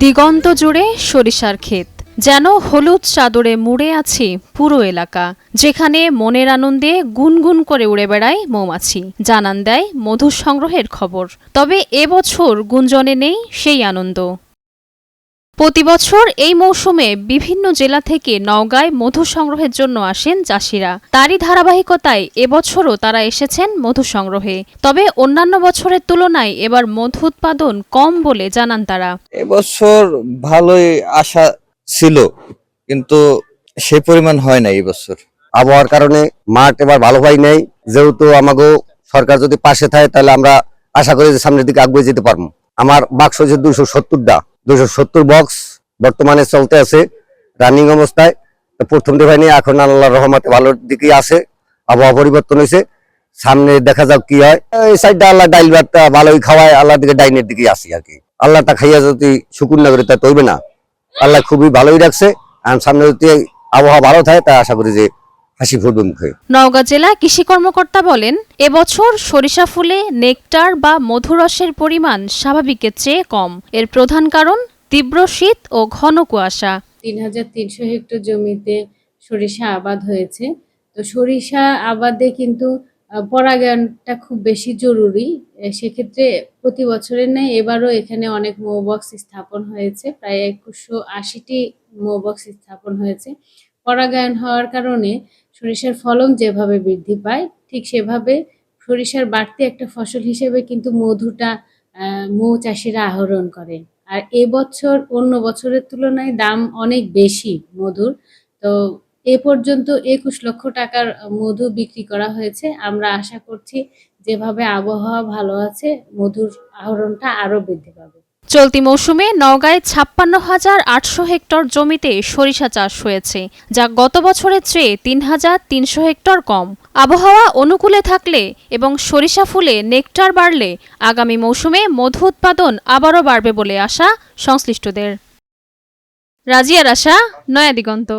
দিগন্ত জুড়ে সরিষার ক্ষেত, যেন হলুদ চাদরে মুড়ে আছে পুরো এলাকা, যেখানে মনের আনন্দে গুনগুন করে উড়ে বেড়ায় মৌমাছি, জানান দেয় মধু সংগ্রহের খবর। তবে এবছর গুঞ্জনে নেই সেই আনন্দ। প্রতিবছর এই মৌসুমে বিভিন্ন জেলা থেকে নওগাঁয় মধু সংগ্রহের জন্য আসেন চাষিরা। তারই ধারাবাহিকতায় এবছরও তারা এসেছেন মধু সংগ্রহে। তবে অন্যান্য বছরের তুলনায় এবার মধু উৎপাদন কম বলে জানান তারা। এবছর ভালোই আশা ছিল, কিন্তু সে পরিমাণ হয় না এবছর। আবহাওয়ার কারণে মাঠ এবার ভালো হয় নাই। যেহেতু আমাকে সরকার যদি পাশে থাকে, তাহলে আমরা আশা করি যে সামনের দিকে আগে যেতে পারবো। আমার বাক্স হচ্ছে 270টা, 270 বক্স বর্তমানে চলতে আছে রানিং অবস্থায়। প্রথম ডিভাইনে এখন আল্লাহর রহমতে ভালোর দিকেই আছে। আবহাওয়া পরিবর্তন হয়েছে, সামনে দেখা যাক কি হয়। এই সাইডটা আল্লাহ ডাইল ভাতটা ভালোই খাওয়ায়, আল্লাহ দিকে ডাইনের দিকে আসি আর কি। আল্লাহটা খাইয়া যদি শুকুর না করি তা তৈবে না। আল্লাহ খুবই ভালোই রাখছে। আর সামনে যদি আবহাওয়া ভালো থাকে তা আশা করি যে হাসি ফুটবে মুখে। নওগাঁ জেলা কৃষি কর্মকর্তা বলেন, এবছর সরিষা ফুলে নেকটার বা মধুরসের পরিমাণ স্বাভাবিকের চেয়ে কম। এর প্রধান কারণ তীব্র শীত ও ঘন কুয়াশা। ৩,৩০০ হেক্টর জমিতে সরিষা আবাদ হয়েছে। তো সরিষা আবাদে কিন্তু পরাগায়নটা খুব বেশি জরুরি। সেক্ষেত্রে প্রতি বছরের ন্যায় এবারও এখানে অনেক মৌবক্স স্থাপন হয়েছে, প্রায় ২৮০টি মৌবক্স স্থাপন হয়েছে। পরাগায়ন হওয়ার কারণে সরিষার ফলন যেভাবে বৃদ্ধি পায়, ঠিক সেভাবে সরিষার বাড়তি একটা ফসল হিসেবে কিন্তু মধুটা মৌ চাষিরা আহরণ করে। আর এবছর অন্য বছরের তুলনায় দাম অনেক বেশি মধুর। তো এ পর্যন্ত ২১ লক্ষ টাকার মধু বিক্রি করা হয়েছে। আমরা আশা করছি যেভাবে আবহাওয়া ভালো আছে, মধুর আহরণটা আরো বৃদ্ধি পাবে। চলতি মৌসুমে নওগাঁয় ৫৬,৮০০ হেক্টর জমিতে সরিষা চাষ হয়েছে, যা গত বছরের চেয়ে ৩,৩০০ হেক্টর কম। আবহাওয়া অনুকূলে থাকলে এবং সরিষা ফুলে নেকটার বাড়লে আগামী মৌসুমে মধু উৎপাদন আবারও বাড়বে বলে আশা সংশ্লিষ্টদের। রাজিয়া রাশা, নয়া দিগন্ত।